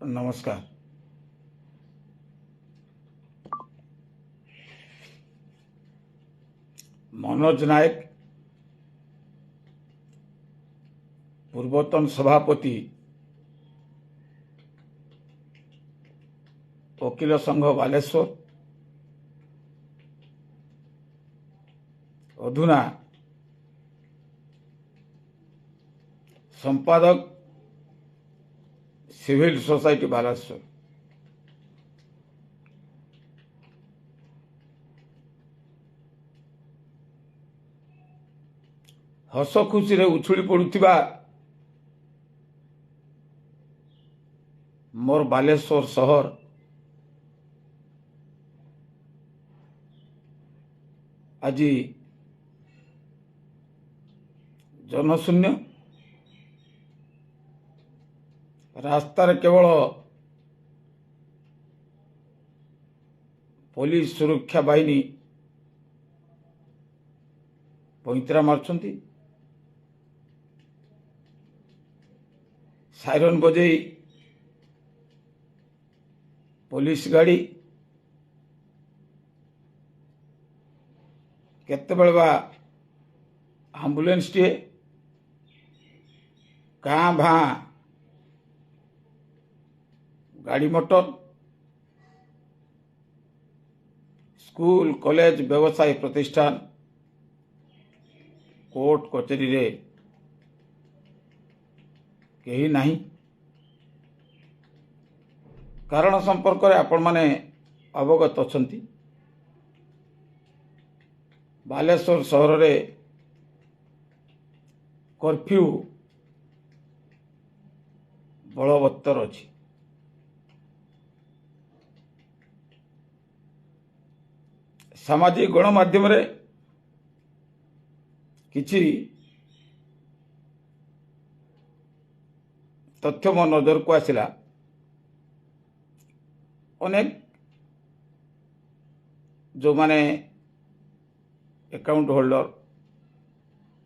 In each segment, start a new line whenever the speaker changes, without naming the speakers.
नमस्कार। मनोज नायक पूर्वतन सभापति वकील संघ बालेश्वर अधुना संपादक सिविल सोसाइटी बालेश्वर। हस खुशी रे उछुली पड़ुथिबा मोर बालेश्वर शहर आज जनशून्य। रास्तार केवल पुलिस सुरक्षा बाहिनी पैंतरा मार्चंती, साइरन बजई पुलिस गाड़ी केतेबेले बा एम्बुलेंस टे काँ भाँ गाड़ी मोटर स्कूल कॉलेज व्यवसाय प्रतिष्ठान कोर्ट कचेरी रे कहीं नहीं। कारण संपर्क रे आपण माने अवगत अछंती। बालेश्वर शहर रे कर्फ्यू बलवत्तर अछि। सामाजिक गणमाध्यम रे किछि तथ्य मो नजर को आसिला। अनेक जो माने अकाउंट होल्डर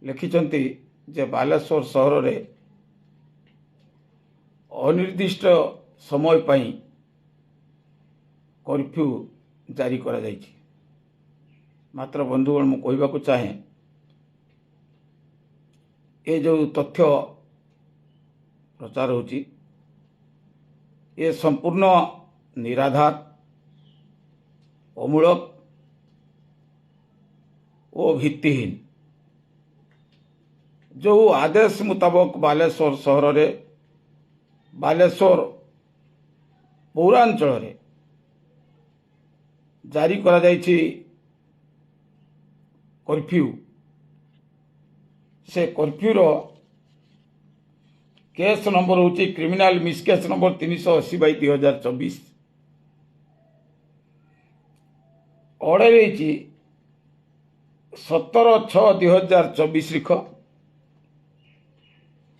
लिखिचंती जे बालेश्वर शहर रे अनिर्दिष्ट समय पई कर्फ्यू जारी करा जायछि। मात्र बंधुगण मु कहबाकू चाहे ये जो तथ्य प्रचार होची ये संपूर्ण निराधार अमूलक ओ भित्तिहीन। जो आदेश मुताबक बालेश्वर शहर रे बालेश्वर पौरांचल रे जारी करा जायछि कर्फ्यू, से कर्फ्यू रो केस नंबर होची क्रिमिनल मिसकेस नंबर 380/2024 ऑर्डर होची 17/6/2024 लिख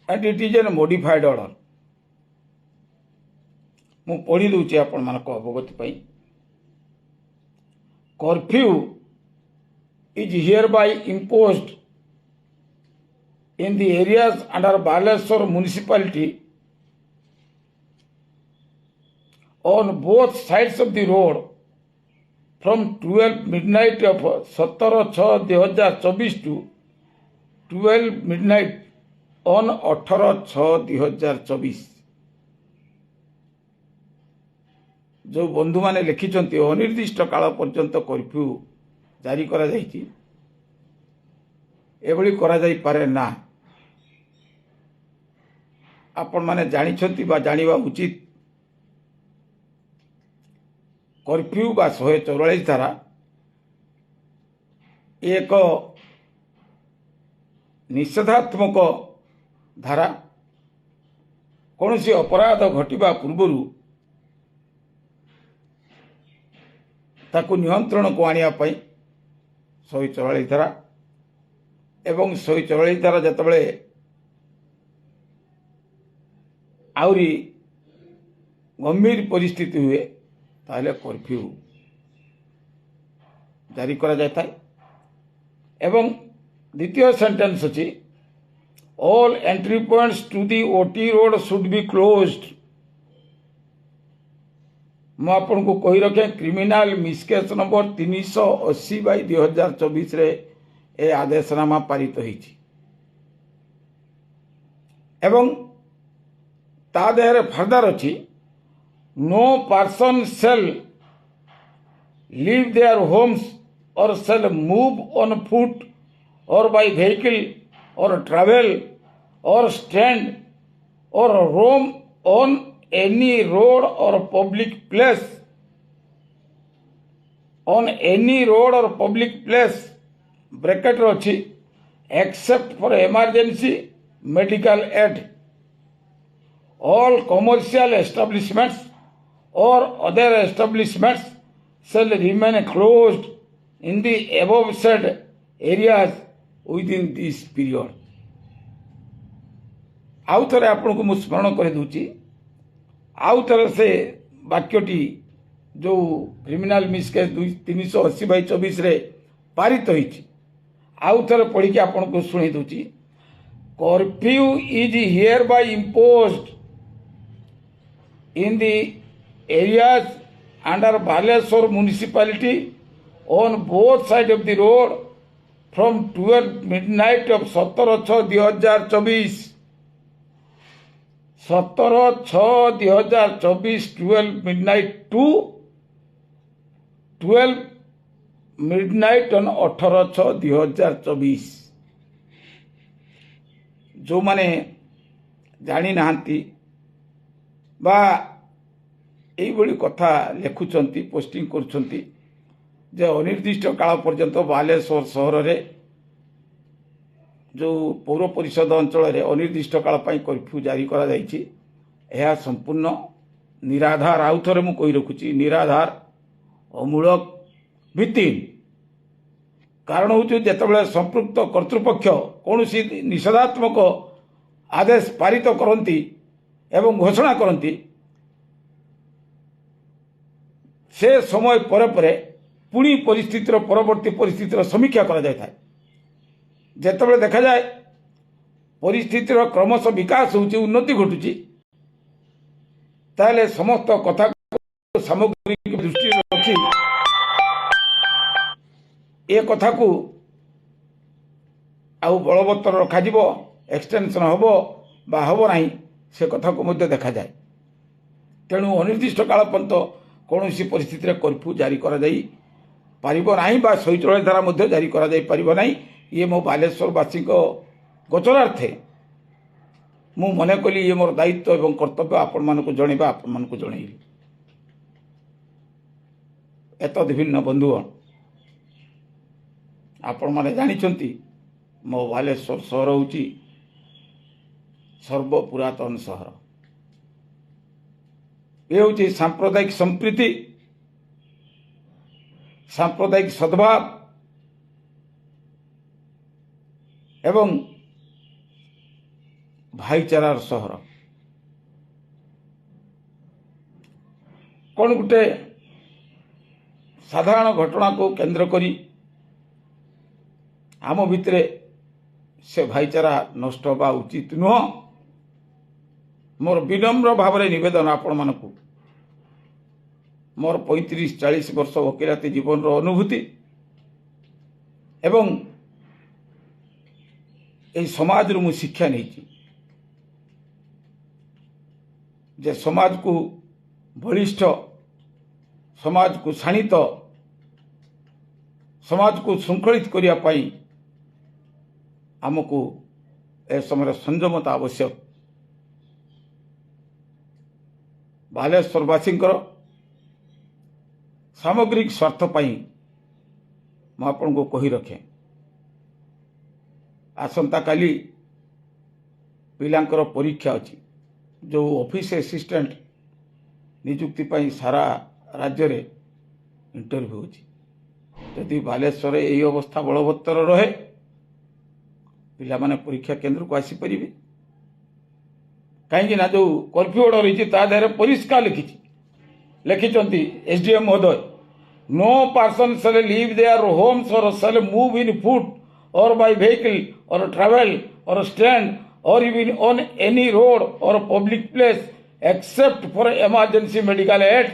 and it is an modified order. मु पढ़ी दूची आपण मानक अवगति पई। Curfew is hereby imposed in the areas under Baleshwar municipality on both sides of the road from 12 midnight of 17/6/2024 to 12 midnight on 18/6/2024। जो बंधु माने लिखिचंती अनिर्दिष्ट काल पर्यंत कर्फ्यू जारी करा जायछि एभली करा जाई पारे ना। आपण माने जानि छंती बा जानिबा उचित कर्फ्यू बा 144 धारा एक निषेधात्मक धारा। कौन सी अपराध घटिबा पूर्वरु ताकू नियंत्रण को आनिया पई 144 धारा एवं 144 धारा जतबेले आउरी गंभीर परिस्थिति हुए ताले कर्फ्यू जारी करा जाता है। एवं द्वितीय सेंटेंस अछि all entry points to the OT road should be closed ମୁଁ ଆପଣଙ୍କୁ କହି ରଖେ କ୍ରିମିନାଲ ମିସକେସ୍ ନମ୍ବର 380/2024 ରେ ଏ ଆଦେଶନାମା ପାରିତ ହୋଇଛି ଏବଂ ତା ଦେହରେ ଫର୍ଦର ଅଛି no person shall leave their homes or shall move on foot or by vehicle or travel or stand or roam on any road or public place bracket ରେ ଅଛି except for emergency medical aid all commercial establishments or other establishments shall remain closed in the above said areas within this period. आउ थे आपको मुझे स्मरण कर दूची आउ थे से वाक्यटी जो क्रिमिनाल मिसकेस 380/24 रे पारित होती आउ थे पढ़ी आपको शुणी दूची curfew is here by imposed in the areas under Baleshwar municipality on both sides of the road from 12 midnight of 17/6/2024 17/6/2024 12 midnight to 12 midnight on 18/6/2024 जो माने जानी नाहंती बा यही कथा लिखुंट पोस्टिंग करुँच अनिर्दिष्ट काल पर्यंत बालेश्वर सहर रे जो पौर परिषद अंचल अनिर्दिष्ट काल कर्फ्यू जारी करा जायछि यह संपूर्ण निराधार आउ थे मुझे कही रखुची निराधार अमूलक भित्तिहीन कारण हूँ जितेबाला संपृक्त कर्तृपक्ष कौन निषेधात्मक आदेश पारित करती एवं घोषणा करती से समय परे परे पुणी परिस्थितिर परवर्ती परिस्थितिर समीक्षा करा जाय थाए जेतेबेले देखा जाए परिस्थितिर क्रमश विकास होउची उन्नति घटुची ताले समस्त कथा सामग्रिक दृष्टि रखी ए कथा को आउ बलवत्तर रखा जिवो एक्सटेंशन हबो बा हबो नाही से कथा को मध्य देखा जाए तेणु अनिर्दिष्ट काल पर्यंत कौन परिस्थिति में कर्फ्यू जारी करा जाई पारिबो नाही बा 144 धारा मध्य जारी करा जाई पारिबो नाही ये मो बालेश्वरवासी गोचरार्थे मु मने कली ये मोर दायित्व एवं कर्तव्य आपण मानक जणेबा आपण मानक जणेइली एतद भिन्न बंधुगण आपण माने जानिछंती मो बालेश्वर सहर होची सर्वपुरातन सहर ये हूँ सांप्रदायिक संप्रीति सांप्रदायिक सद्भाव एवं भाईचारार सहर कौन गोटे साधारण घटना को केंद्र करी आम भितर से भाईचारा नष्ट हवा उचित नुह मोर विनम्र भाव में निवेदन आपण मानकु मोर 35-40 वर्ष वकिलाती जीवन अनुभूति एवं ए समाज रु मु शिक्षा नहीं जे समाज को बलिष्ठ समाज को शाणित समाज को श्रृंखलित करने आमको ए समय संयमता आवश्यक बालेश्वरवासी सामग्रिक स्वार्थ मु आपन को कही रखे आसंता काली पिलांकर परीक्षा अच्छी जो ऑफिस असिस्टेंट नियुक्ति पाई सारा राज्य रे इंटरव्यू अच्छी यदि बालेश्वर यही अवस्था बलवत्तर रहे पिला माने परीक्षा केंद्र को आसी परिबे कहीं जो कर्फ्यू ऑर्डर रही परिष्कार लिखिंट एसडीएम महोदय no person shall leave their homes or shall move in foot or by vehicle or travel or stand or even on any road or public place except for emergency medical aid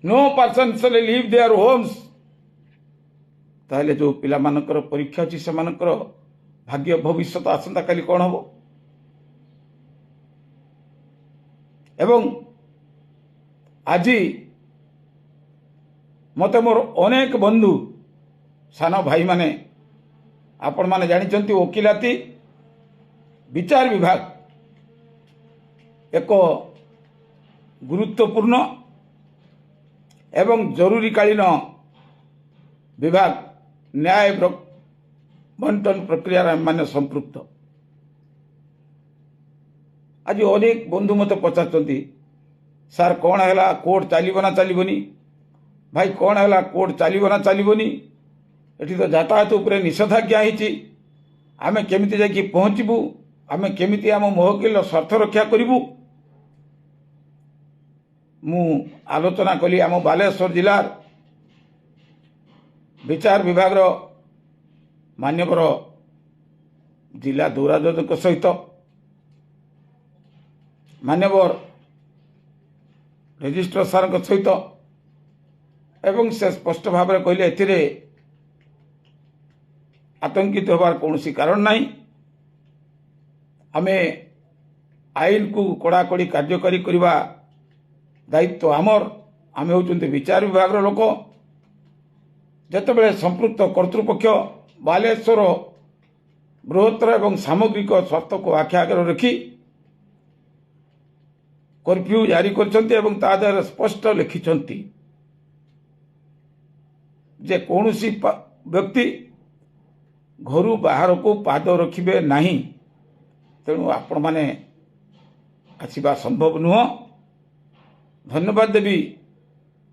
no person shall leave their homes ताहले जो पिला मानकर परीक्षा अछि सेमानकर भाग्य भविष्यत आसंता काली कौन हबो एवं आजी मते मोर अनेक बंधु सान भाई माने आपण माने जानिचंती वकिलाती विचार विभाग एक गुरुत्वपूर्ण एवं जरूरीकालीन विभाग न्याय बंटन प्रक्रिया माने संपृक्त आज अनेक बंधु मत पचारती सार कौन है कोर्ट चलो ना चलनी भाई कौन है कोर्ट चलो ना चलनी ये तो यातायात उपरे निषेधाज्ञा होती आम केमी जा पहुँचबू आम केमी आम महकिल स्वार्थ रक्षा करूँ मु आलोचना कली आम बालेश्वर जिलार विचार विभाग मान्यवर जिला दौराजक सहित मान्यवर रजिस्ट्रार सार सहित एवं से स्पष्ट भाव में कहले एथिरे आतंकित होबार कौन कारण नहीं आमे आईन को कड़ाकड़ी कार्यकारी करने दायित्व आमर आम होती विचार विभाग लोक जितेबाला संपृक्त कर्तृपक्ष बालेश्वर बृहत्तर एवं सामग्रिक स्वार्थ को आखि आगे रखी कर्फ्यू जारी कर स्पष्ट लिखिं जे कौन व्यक्ति घर बाहर को पाद रखिबे नहीं तेणु आपण माने आसवा संभव नुह धन्यवाद देवी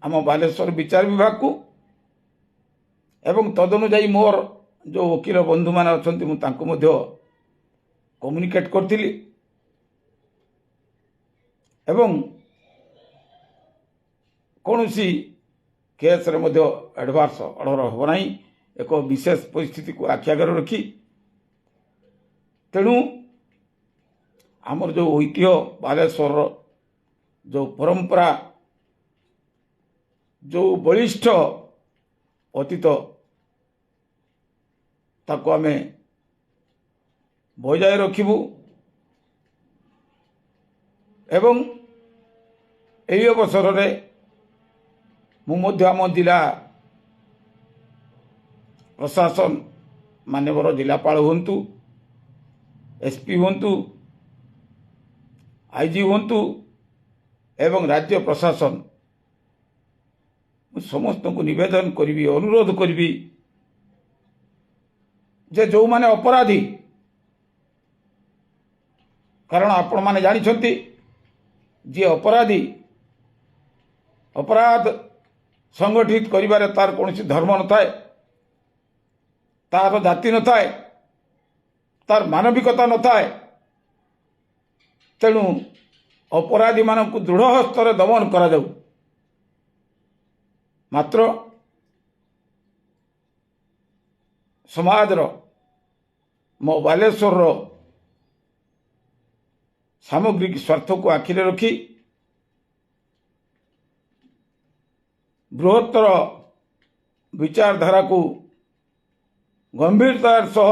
आम बालेश्वर विचार विभाग को एवं तदनुजाई मोर जो वकील बंधु मान अच्छा मुझे कम्युनिकेट करी एवं कौन केस एडभांस ऑर्डर हम ना एक विशेष परिस्थिति को आखि आगे रखी तेणु आमर जो ऐतिह्य बालेश्वर जो परंपरा जो बलिष्ठ अतीत ताको आमे बजाय रखिबू एवं एही अवसर रे मुझे आम जिला प्रशासन मान्यवर जिलापाल हूँ एसपी हूँ आईजी हूँ एवं राज्य प्रशासन समस्त को निवेदन करी अनुरोध करी जे जो माने अपराधी कारण आपण माने जानिछंती जे अपराधी अपराध संगठित करिबारे तार कोनसी धर्म न थाए तार जाति न थाए तार मानविकता न थाए तेणु अपराधी मानक दृढ़ हस्तर दमन करा जाऊ मात्र समाज मो बालेश्वर सामग्रिक स्वार्थ को आखिरे रखी बृहत्तर विचारधारा को गंभीरतार सह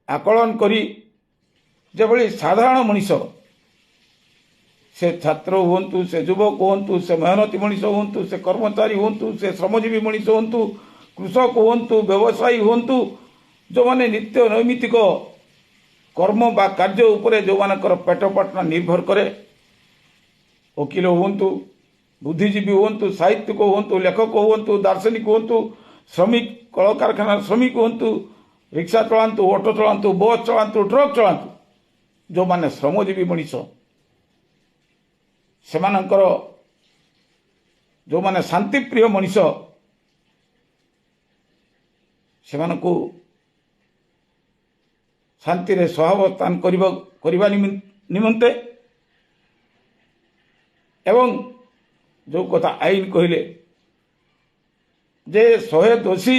आकलन करी जेभली साधारण मनीष से छात्र हूँ से युवक हूँ से मेहनती मनीष हूँ से कर्मचारी हूँ से श्रमजीवी मनीष हूँ कृषक हूँ व्यवसायी हूँ जो माने नित्य नैमित्तिक कर्म बा कार्य उपरे जो मानकर पेट पाटना निर्भर करे वकील हूँ बुद्धिजीवी हूँ साहित्यिक हूँ लेखक हूँ दार्शनिक हूँ श्रमिक कल कारखाना श्रमिक हूँ रिक्शा चलातु ऑटो चलातु बस चलातु ट्रक चलातु जो माने श्रमजीवी मनीष सेमानंकर जो माने शांति प्रिय मनीष सेमानकु शांति रे सहावस्थान करिबा निमंते एवं जो कथा आईन कहले जे 100 दोषी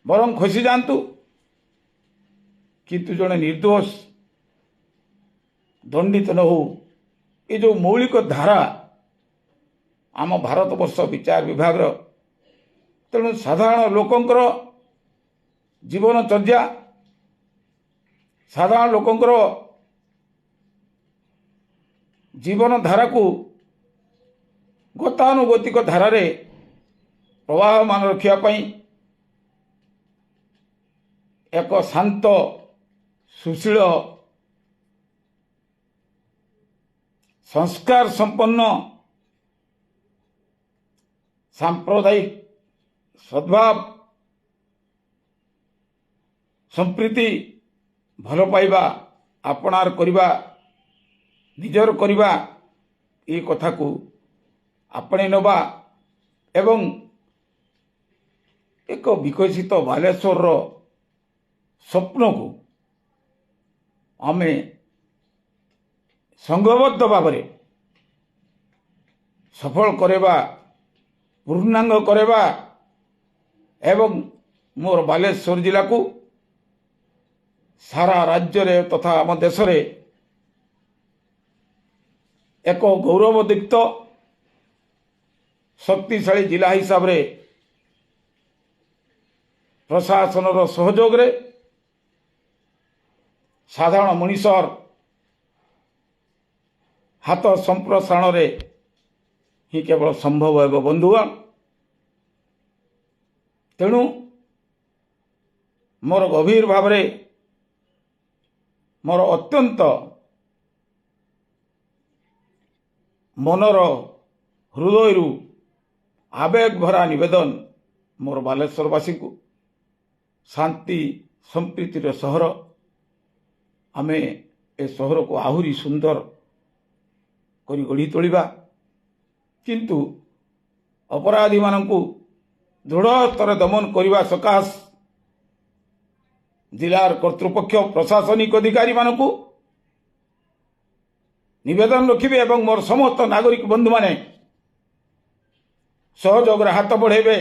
बरं खसी जातु किंतु जड़े निर्दोष दंडित न हो ये जो मौलिक धारा आम भारतवर्ष विचार विभाग तेणु साधारण लोकंकर जीवनचर्या साधारण लोकंकर जीवन धारा को गतानुगतिक धारा प्रवाहमान रखापी एक शांत सुशील संस्कार संपन्न सांप्रदायिक सद्भाव संप्रीति भल पाइबा अपनार करिबा निजर करिबा ये कथा को आपणे नबा एवं एक विकसित बालेश्वर स्वप्न को आमे संघबद्ध भाव सफल करेबा पूर्णांग करेबा एवं मोर बालेश्वर जिला को सारा राज्य रे तथा आम देश रे एक गौरवदीप्त शक्तिशाली जिला हिसाब रे प्रशासन रो सहयोग रे साधारण मनीषर हाथ संप्रसारण रे ही केवल संभव है बंधुगण। तेणु मोर गभीर भाव रे मोर अत्यंत मनर हृदय आवेग भरा निवेदन मोर बालेश्वरवासी को शांति संप्रीतिर सहर आमे ए सहर को आहुरी सुंदर करी गढ़ी तोलिबा किंतु अपराधी मानकु दृढ़ स्तर दमन करने सकाश जिलार कर्तृपक्ष प्रशासनिक अधिकारी मानकु निवेदन रखिबे एवं मोर समस्त नागरिक बंधु माने सहयोग हाथ बढ़ेबे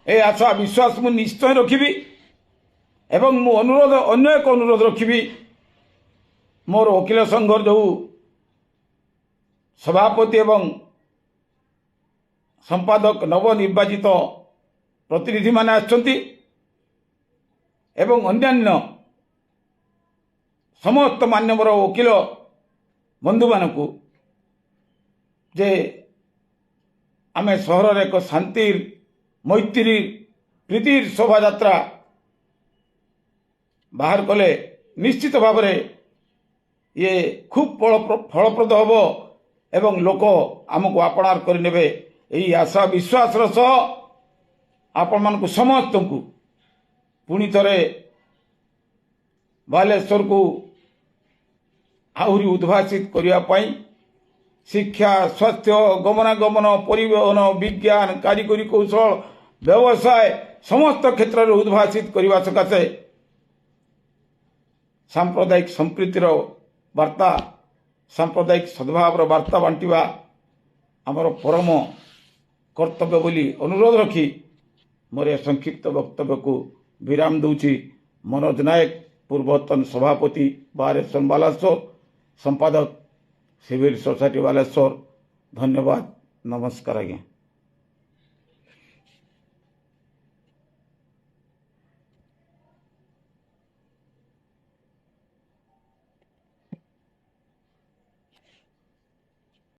ए आशा विश्वास मु निश्चय रखिबी एवं मु अनुरोध अन्य एक अनुरोध रखिबी मोर वकील संघर जो सभापति एवं संपादक नवनिर्वाचित प्रतिनिधि माने आछंती एवं अन्यान्य समस्त मान्यवर वकील बंधु मानकु जे आमे सहर एक शांतिर मैत्री प्रीतिर शोभा यात्रा बाहर कले निश्चित भाव ये खूब फलप्रद हम एवं लोक आमको आपणार करने यही आशा विश्वास आपण मानकु समस्त को पुणी थे बालेश्वर को आहुरी उद्भासित करने शिक्षा स्वास्थ्य गमनागमन परिवहन विज्ञान कारिगरी कौशल व्यवसाय समस्त क्षेत्र में उद्भासित करने सकाशे सांप्रदायिक संप्रीतिर वार्ता सांप्रदायिक सद्भाव वार्ता बांटिबा आमर परम कर्तव्य बोली अनुरोध रखी मोर संक्षिप्त वक्तव्य को विराम दूची। मनोज नायक पूर्वतन सभापति बालेश्वर बालेश्वर संपादक सिविल सोसाइटी बालेश्वर। धन्यवाद। नमस्कार आज्ञा।